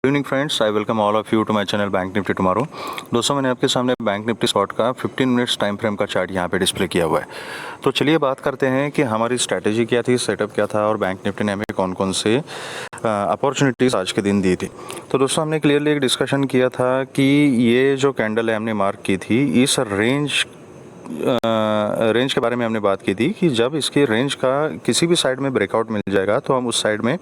Good evening friends, I welcome all of you to my channel Bank Nifty tomorrow. दोस्तों, मैंने आपके सामने Bank Nifty spot का 15 minutes time frame का chart यहाँ पे डिस्प्ले किया हुआ है। तो चलिए बात करते हैं कि हमारी स्ट्रैटेजी क्या थी, सेटअप क्या था और बैंक निफ्टी ने हमें कौन कौन से अपॉर्चुनिटीज़ आज के दिन दी थी। तो दोस्तों, हमने क्लियरली एक डिस्कशन किया था कि ये जो कैंडल है हमने मार्क की थी, इस रेंज के बारे में हमने बात की थी कि जब इसकी रेंज का किसी भी साइड में ब्रेकआउट मिल जाएगा तो हम उस साइड में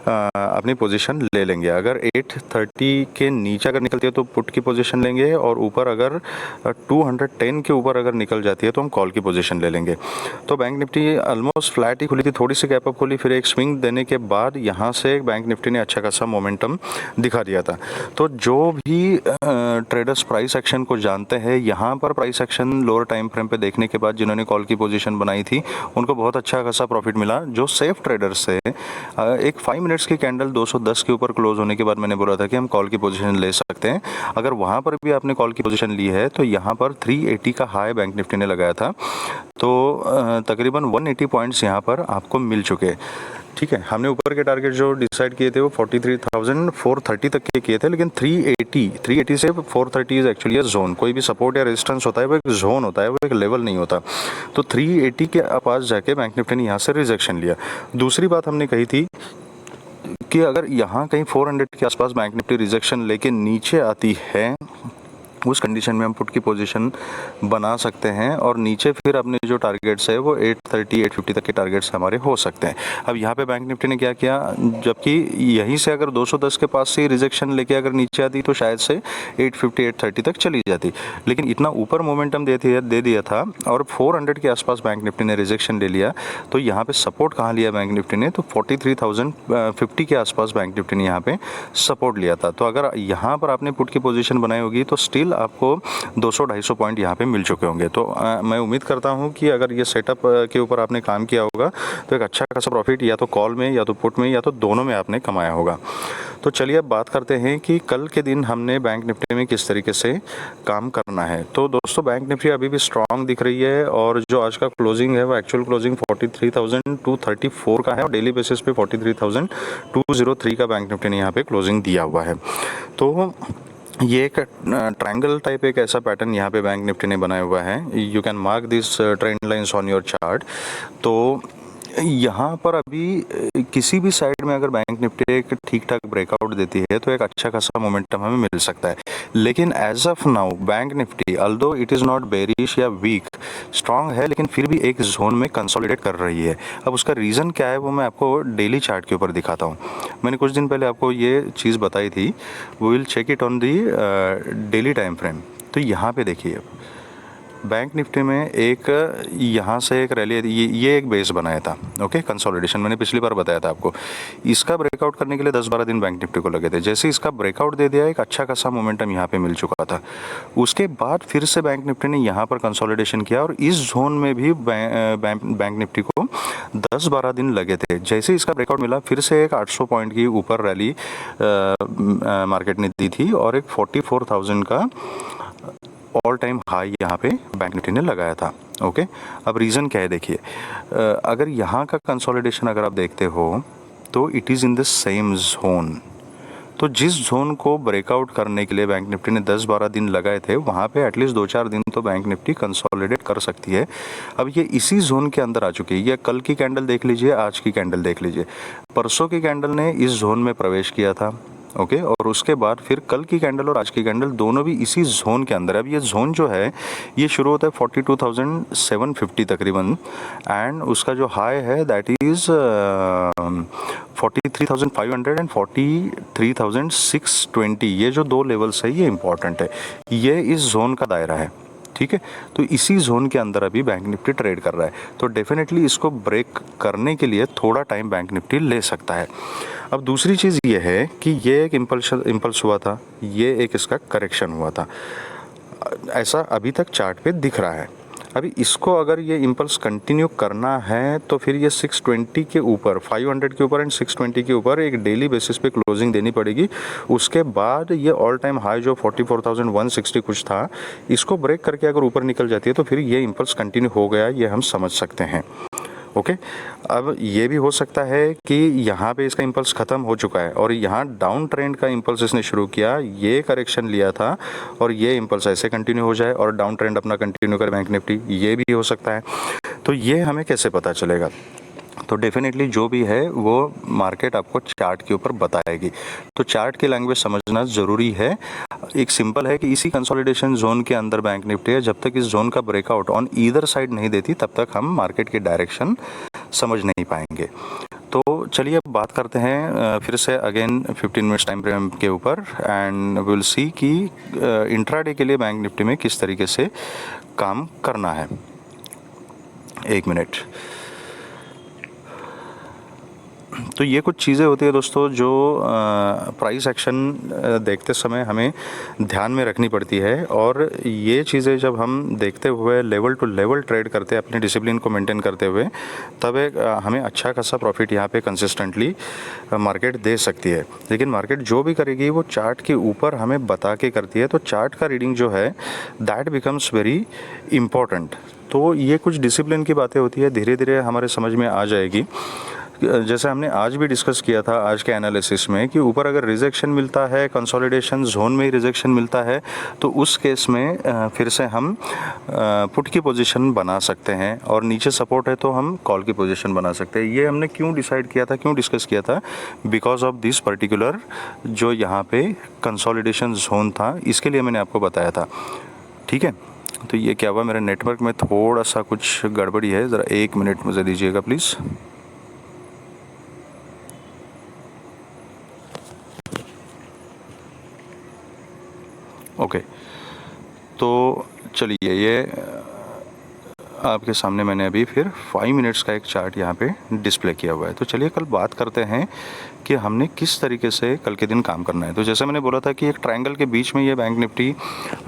अपनी पोजीशन ले लेंगे। अगर 830 के नीचे अगर निकलती है तो पुट की पोजीशन लेंगे और ऊपर अगर 210 के ऊपर अगर निकल जाती है तो हम कॉल की पोजीशन ले लेंगे। तो बैंक निफ्टी ऑलमोस्ट फ्लैट ही खुली थी, थोड़ी सी गैप अप खुली, फिर एक स्विंग देने के बाद यहाँ से बैंक निफ्टी ने अच्छा खासा मोमेंटम दिखा दिया था। तो जो भी ट्रेडर्स प्राइस एक्शन को जानते हैं, यहाँ पर price action lower time frame पे देखने के बाद जिन्होंने कॉल की पोजीशन बनाई थी उनको बहुत अच्छा खासा प्रॉफिट मिला। जो सेफ ट्रेडर्स से एक 5 मिनट्स की कैंडल 210 के ऊपर क्लोज होने के बाद मैंने बोला था कि हम कॉल की पोजीशन ले सकते हैं। अगर वहाँ पर भी आपने कॉल की पोजीशन ली है तो यहाँ पर 380 का हाई बैंक निफ्टी ने लगाया था, तो तकरीबन 180 पॉइंट्स यहाँ पर आपको मिल चुके। ठीक है, हमने ऊपर के टारगेट जो डिसाइड किए थे वो 43,430 तक के किए थे, लेकिन 380 से 430 इज एक्चुअली जोन। कोई भी सपोर्ट या रेजिस्टेंस होता है वो एक जोन होता है, वो एक लेवल नहीं होता। तो 380 के पास जाके बैंक निफ्टी ने यहाँ से रिजेक्शन लिया। दूसरी बात हमने कही थी कि अगर यहाँ कहीं 400 के आसपास बैंक निफ्टी रिजेक्शन लेके नीचे आती है, उस कंडीशन में हम पुट की पोजीशन बना सकते हैं और नीचे फिर अपने जो टारगेट्स है वो 830 850 तक के टारगेट्स हमारे हो सकते हैं। अब यहाँ पे बैंक निफ्टी ने क्या किया, जबकि यहीं से अगर 210 के पास से रिजेक्शन लेके अगर नीचे आती तो शायद से 850 830 तक चली जाती, लेकिन इतना ऊपर मोमेंटम दे दिया था और 400 के आसपास बैंक निफ्टी ने रिजेक्शन ले लिया। तो यहाँ पे सपोर्ट कहाँ लिया बैंक निफ्टी ने, तो 43,050 के आसपास बैंक निफ्टी ने यहाँ पे सपोर्ट लिया था। तो अगर यहाँ पर आपने पुट की पोजीशन बनाई होगी तो स्टिल आपको 200-250 पॉइंट यहाँ पे मिल चुके होंगे। तो मैं उम्मीद करता हूँ कि अगर ये सेटअप के ऊपर आपने काम किया होगा तो एक अच्छा खासा प्रॉफिट या तो कॉल में या तो पुट में या तो दोनों में आपने कमाया होगा। तो चलिए अब बात करते हैं कि कल के दिन हमने बैंक निफ्टी में किस तरीके से काम करना है। तो दोस्तों, बैंक निफ्टी अभी भी स्ट्रांग दिख रही है और जो आज का क्लोजिंग है वो एक्चुअल क्लोजिंग 43,234 का है और डेली बेसिस पे 43,203 का बैंक निफ्टी ने यहाँ पे क्लोजिंग दिया हुआ है। तो ये एक ट्रायंगल टाइप एक ऐसा पैटर्न यहाँ पे बैंक निफ्टी ने बनाया हुआ है। You can mark this trend lines on your chart. तो यहाँ पर अभी किसी भी साइड में अगर बैंक निफ्टी एक ठीक ठाक ब्रेकआउट देती है तो एक अच्छा खासा मोमेंटम हमें मिल सकता है। लेकिन as of now Bank Nifty although it is not bearish या वीक, स्ट्रांग है, लेकिन फिर भी एक जोन में कंसोलिडेट कर रही है। अब उसका रीज़न क्या है वो मैं आपको डेली चार्ट के ऊपर दिखाता हूँ। मैंने कुछ दिन पहले आपको ये चीज़ बताई थी, we will check it on the daily time frame. तो यहाँ पे देखिए बैंक निफ्टी में एक यहाँ से एक रैली, ये एक बेस बनाया था, ओके, कंसोलिडेशन मैंने पिछली बार बताया था आपको। इसका ब्रेकआउट करने के लिए 10-12 दिन बैंक निफ्टी को लगे थे। जैसे इसका ब्रेकआउट दे दिया, एक अच्छा खासा मोमेंटम यहाँ पे मिल चुका था। उसके बाद फिर से बैंक निफ्टी ने यहाँ पर कंसोलिडेशन किया और इस जोन में भी बैंक निफ्टी को 10-12 दिन लगे थे। जैसे इसका ब्रेकआउट मिला फिर से एक 800 पॉइंट की ऊपर रैली मार्केट ने दी थी और एक 44,000 का ऑल टाइम हाई यहाँ पे बैंक निफ्टी ने लगाया था। ओके, अब रीज़न क्या है देखिए, अगर यहाँ का कंसोलिडेशन अगर आप देखते हो तो it is in the same zone. तो जिस जोन को ब्रेकआउट करने के लिए बैंक निफ्टी ने 10-12 दिन लगाए थे, वहाँ पे एटलीस्ट 2-4 दिन तो बैंक निफ्टी कंसोलिडेट कर सकती है। अब ये इसी जोन के अंदर आ चुकी है। ये कल की कैंडल देख लीजिए, आज की कैंडल देख लीजिए, परसों की कैंडल ने इस जोन में प्रवेश किया था, ओके, और उसके बाद फिर कल की कैंडल और आज की कैंडल दोनों भी इसी जोन के अंदर है। अब ये जोन जो है ये शुरू होता है 42,750 तकरीबन एंड उसका जो हाई है दैट इज़ 43,500 एंड 43,620। ये जो दो लेवल्स है ये इंपॉर्टेंट है, ये इस जोन का दायरा है। ठीक है, तो इसी जोन के अंदर अभी बैंक निफ्टी ट्रेड कर रहा है। तो डेफिनेटली इसको ब्रेक करने के लिए थोड़ा टाइम बैंक निफ्टी ले सकता है। अब दूसरी चीज़ ये है कि ये एक इम्पल्स हुआ था, ये एक इसका करेक्शन हुआ था, ऐसा अभी तक चार्ट पे दिख रहा है। अभी इसको अगर ये इम्पल्स कंटिन्यू करना है तो फिर ये 620 के ऊपर, 500 के ऊपर एंड 620 के ऊपर एक डेली बेसिस पे क्लोजिंग देनी पड़ेगी। उसके बाद ये ऑल टाइम हाई जो 44,160 कुछ था, इसको ब्रेक करके अगर ऊपर निकल जाती है तो फिर ये इम्पल्स कंटिन्यू हो गया, ये हम समझ सकते हैं। ओके, अब ये भी हो सकता है कि यहाँ पे इसका इम्पल्स ख़त्म हो चुका है और यहाँ डाउन ट्रेंड का इम्पल्स इसने शुरू किया, ये करेक्शन लिया था और ये इम्पल्स ऐसे कंटिन्यू हो जाए और डाउन ट्रेंड अपना कंटिन्यू करे बैंक निफ्टी, ये भी हो सकता है। तो ये हमें कैसे पता चलेगा? तो डेफिनेटली जो भी है वो मार्केट आपको चार्ट के ऊपर बताएगी। तो चार्ट की लैंग्वेज समझना ज़रूरी है। एक सिंपल है कि इसी कंसोलिडेशन जोन के अंदर बैंक निफ्टी है, जब तक इस जोन का ब्रेकआउट ऑन ईदर साइड नहीं देती तब तक हम मार्केट की डायरेक्शन समझ नहीं पाएंगे। तो चलिए अब बात करते हैं फिर से अगेन 15 मिनट्स टाइम फ्रेम के ऊपर एंड विल सी कि इंट्राडे के लिए बैंक निफ्टी में किस तरीके से काम करना है। एक मिनट। तो ये कुछ चीज़ें होती है दोस्तों जो प्राइस एक्शन देखते समय हमें ध्यान में रखनी पड़ती है, और ये चीज़ें जब हम देखते हुए लेवल टू लेवल ट्रेड करते हैं अपने डिसिप्लिन को मेंटेन करते हुए, तब एक हमें अच्छा खासा प्रॉफिट यहाँ पे कंसिस्टेंटली मार्केट दे सकती है। लेकिन मार्केट जो भी करेगी वो चार्ट के ऊपर हमें बता के करती है, तो चार्ट का रीडिंग जो है दैट बिकम्स वेरी इम्पॉर्टेंट। तो ये कुछ डिसिप्लिन की बातें होती है, धीरे धीरे हमारे समझ में आ जाएगी। जैसे हमने आज भी डिस्कस किया था आज के एनालिसिस में कि ऊपर अगर रिजेक्शन मिलता है, कंसोलिडेशन जोन में ही रिजेक्शन मिलता है, तो उस केस में फिर से हम पुट की पोजीशन बना सकते हैं, और नीचे सपोर्ट है तो हम कॉल की पोजीशन बना सकते हैं। ये हमने क्यों डिसाइड किया था, क्यों डिस्कस किया था? बिकॉज ऑफ दिस पर्टिकुलर जो यहाँ पे कंसोलिडेशन जोन था, इसके लिए मैंने आपको बताया था। ठीक है, तो ये क्या हुआ, मेरे नेटवर्क में थोड़ा सा कुछ गड़बड़ी है, ज़रा 1 मिनट मुझे दीजिएगा प्लीज़। ओके, तो चलिए ये आपके सामने मैंने अभी फिर 5 मिनट्स का एक चार्ट यहाँ पे डिस्प्ले किया हुआ है। तो चलिए कल बात करते हैं कि हमने किस तरीके से कल के दिन काम करना है। तो जैसे मैंने बोला था कि एक ट्रायंगल के बीच में ये बैंक निफ्टी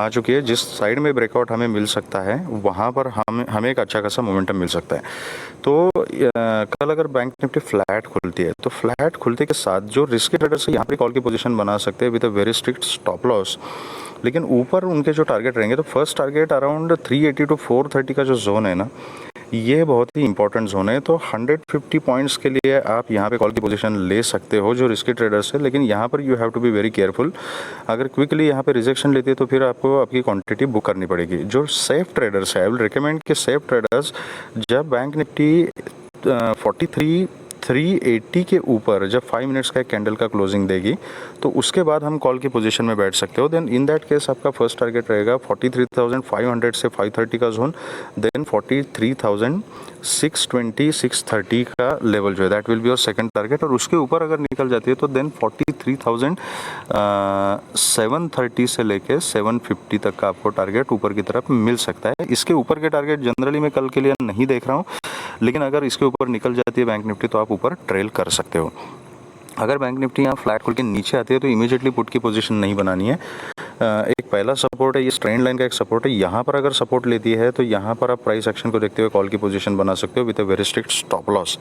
आ चुकी है, जिस साइड में ब्रेकआउट हमें मिल सकता है वहाँ पर हमें एक अच्छा खासा मोमेंटम मिल सकता है। तो कल अगर बैंक निफ्टी फ्लैट खुलती है तो फ्लैट खुलते के साथ जो रिस्की ट्रेडर्स है यहाँ पे कॉल की पोजीशन बना सकते हैं with a very strict stop loss. लेकिन ऊपर उनके जो टारगेट रहेंगे, तो फर्स्ट टारगेट अराउंड 380 टू 430 का जो जोन है ना, ये बहुत ही इंपॉर्टेंट जोन है। तो 150 पॉइंट्स के लिए आप यहाँ पे कॉल की पोजीशन ले सकते हो जो रिस्की ट्रेडर्स है, लेकिन यहाँ पर you have to be very careful. अगर क्विकली यहाँ पे रिजेक्शन लेती है तो फिर आपको आपकी क्वांटिटी बुक करनी पड़ेगी। जो सेफ ट्रेडर्स है, आई विल रिकमेंड कि सेफ ट्रेडर्स जब बैंक निफ्टी 380 के ऊपर जब 5 मिनट्स का एक कैंडल का क्लोजिंग देगी तो उसके बाद हम कॉल की पोजीशन में बैठ सकते हो। देन इन दैट केस आपका फर्स्ट टारगेट रहेगा 43,500 से 530 का जोन, देन 43,620 630 का लेवल जो है that will be your second target, और उसके ऊपर अगर निकल जाती है तो देन 43,730 से लेके 750 तक का आपको टारगेट ऊपर की तरफ मिल सकता है। इसके ऊपर के टारगेट जनरली मैं कल के लिए नहीं देख रहा हूँ, लेकिन अगर इसके ऊपर निकल जाती है बैंक निफ्टी तो आप ऊपर ट्रेल कर सकते हो। अगर बैंक निफ्टी यहाँ फ्लैट खुल के नीचे आती है तो इमीडिएटली पुट की पोजीशन नहीं बनानी है। एक पहला सपोर्ट है, ये ट्रेंड लाइन का एक सपोर्ट है, यहाँ पर अगर सपोर्ट लेती है तो यहाँ पर आप प्राइस एक्शन को देखते हुए कॉल की पोजीशन बना सकते हो with a very strict stop loss.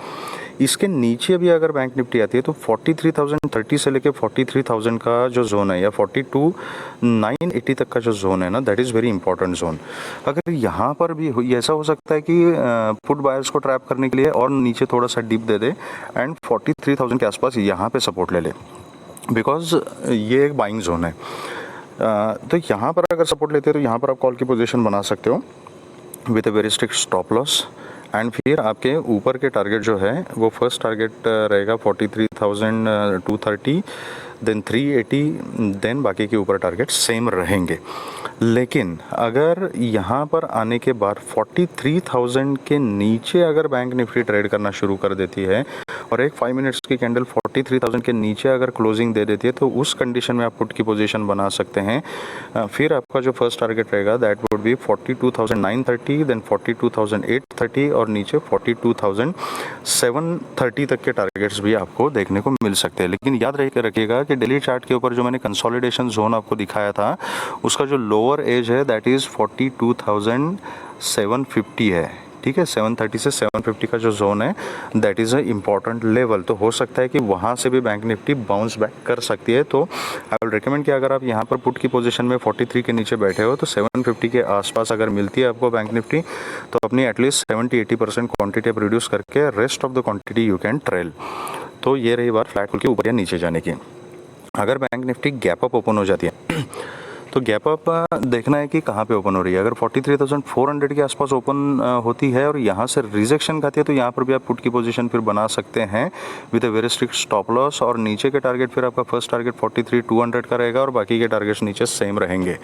इसके नीचे भी अगर बैंक निफ्टी आती है तो 43,030 से लेके 43,000 का जो जोन है या 42,980 तक का जो जोन है ना, that is very important zone. अगर यहाँ पर भी ऐसा हो सकता है कि पुट बायर्स को ट्रैप करने के लिए और नीचे थोड़ा सा डिप दे दे एंड 43,000 के आसपास यहाँ पे सपोर्ट ले ले, बिकॉज ये एक बाइंग जोन है। तो यहाँ पर अगर सपोर्ट लेते हैं तो यहाँ पर आप कॉल की पोजीशन बना सकते हो with a very strict stop loss, and फिर आपके ऊपर के टारगेट जो है वो फर्स्ट टारगेट रहेगा 43,230, देन 380, देन बाकी के ऊपर टारगेट सेम रहेंगे। लेकिन अगर यहाँ पर आने के बाद 43,000 के नीचे अगर बैंक निफ्टी ट्रेड करना शुरू कर देती है और एक 5 मिनट्स की कैंडल 43,000 के नीचे अगर क्लोजिंग दे देती है तो उस कंडीशन में आप पुट की पोजीशन बना सकते हैं। फिर आपका जो फर्स्ट टारगेट रहेगा दैट वुड बी 42,930, देन 42,830 और नीचे 42,730 तक के टारगेट्स भी आपको देखने को मिल सकते हैं। लेकिन याद रखिएगा कि डेली चार्ट के ऊपर जो मैंने कंसोलिडेशन जोन आपको दिखाया था उसका जो लोअर एज है दैट इज़ 42,750 है। ठीक है। 730 से 750 का जो जोन है that is a important level. तो हो सकता है कि वहाँ से भी बैंक निफ्टी बाउंस बैक कर सकती है। तो आई विल रिकमेंड कि अगर आप यहाँ पर पुट की पोजीशन में 43 के नीचे बैठे हो तो 750 के आसपास अगर मिलती है आपको बैंक निफ्टी तो अपनी एटलीस्ट 70-80% क्वांटिटी आप रिड्यूस करके rest of the quantity you can trail. तो ये रही बात फ्लैट खुल के ऊपर या नीचे जाने की। अगर bank Nifty gap up open हो जाती है तो गैप अप देखना है कि कहाँ पे ओपन हो रही है। अगर 43,400 के आसपास ओपन होती है और यहाँ से रिजेक्शन खाती है तो यहाँ पर भी आप पुट की पोजीशन फिर बना सकते हैं with a very strict stop loss. और नीचे के टारगेट फिर आपका फर्स्ट टारगेट 43,200 का रहेगा और बाकी के टारगेट्स नीचे सेम रहेंगे।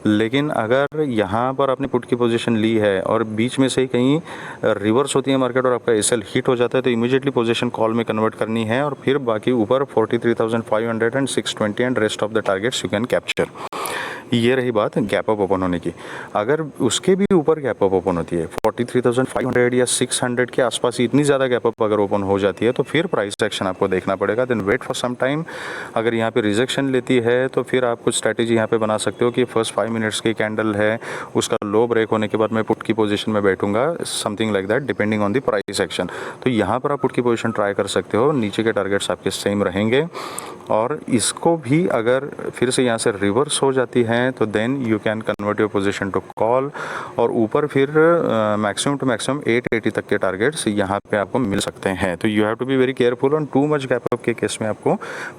लेकिन अगर यहाँ पर आपने पुट की पोजीशन ली है और बीच में से ही कहीं रिवर्स होती है मार्केट और आपका एसएल हिट हो जाता है तो इमीडिएटली पोजीशन कॉल में कन्वर्ट करनी है और फिर बाकी ऊपर 43,500 and 620 and rest of the targets you can capture. ये रही बात गैप अप ओपन होने की। अगर उसके भी ऊपर गैप अप ओपन होती है 43,500 या 600 के आसपास इतनी ज़्यादा गैप अप अगर ओपन हो जाती है तो फिर प्राइस एक्शन आपको देखना पड़ेगा। Then wait for some time. अगर यहाँ पे रिजेक्शन लेती है तो फिर आप कुछ स्ट्रैटेजी यहाँ पे बना सकते हो कि फर्स्ट 5 मिनट्स की कैंडल है उसका लो ब्रेक होने के बाद मैं पुट की पोजीशन में बैठूंगा, something like that depending on the price action. तो यहाँ पर आप पुट की पोजीशन ट्राई कर सकते हो। नीचे के टारगेट्स आपके सेम रहेंगे और इसको भी अगर फिर से यहाँ से रिवर्स हो जाती है तो then you can convert your position to call और ऊपर फिर मैक्सिमम टू मैक्सिमम 880 तक के टारगेट्स यहाँ पे आपको मिल सकते हैं। तो you have to be very careful on too much gap up के केस में आपको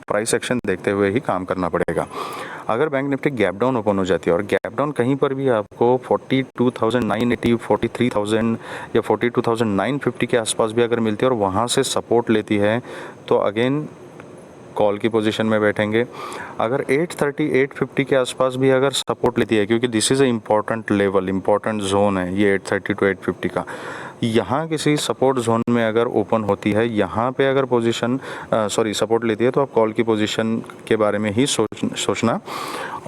प्राइस एक्शन देखते हुए ही काम करना पड़ेगा। अगर bank Nifty gap down open हो जाती है और गैप डाउन कहीं पर भी आपको 42,980, 43,000 या 42,950 के आसपास भी अगर मिलती है और वहाँ से सपोर्ट लेती है तो अगेन कॉल की पोजीशन में बैठेंगे। अगर 830, 850 के आसपास भी अगर सपोर्ट लेती है क्योंकि this is a important level, important zone है ये 830 टू 850 का, यहाँ किसी सपोर्ट जोन में अगर ओपन होती है यहाँ पे अगर पोजीशन सपोर्ट लेती है तो आप कॉल की पोजीशन के बारे में ही सोचना।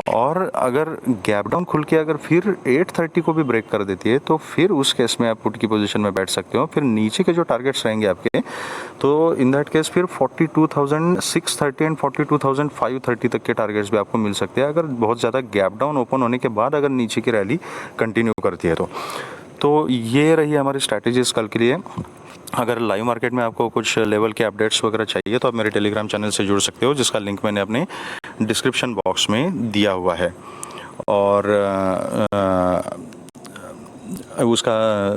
और अगर गैप डाउन खुल के अगर फिर 830 को भी ब्रेक कर देती है तो फिर उस केस में आप पुट की पोजीशन में बैठ सकते हो। फिर नीचे के जो टारगेट्स रहेंगे आपके तो इन दैट केस फिर 42,630 एंड 42,530 तक के टारगेट्स भी आपको मिल सकते हैं अगर बहुत ज़्यादा गैप डाउन ओपन होने के बाद अगर नीचे की रैली कंटिन्यू करती है तो ये रही हमारी स्ट्रैटेजीज कल के लिए। अगर लाइव मार्केट में आपको कुछ लेवल के अपडेट्स वगैरह चाहिए तो आप मेरे टेलीग्राम चैनल से जुड़ सकते हो जिसका लिंक मैंने अपने डिस्क्रिप्शन बॉक्स में दिया हुआ है और उसका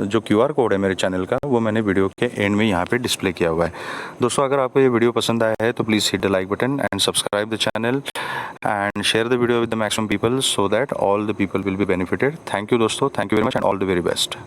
जो QR कोड है मेरे चैनल का वो मैंने वीडियो के एंड में यहाँ पे डिस्प्ले किया हुआ है। दोस्तों अगर आपको ये वीडियो पसंद आया है तो please hit the like button and subscribe the channel and share the video with the maximum people so that all the people will be benefited. Thank you दोस्तों, thank you very much and all the very best.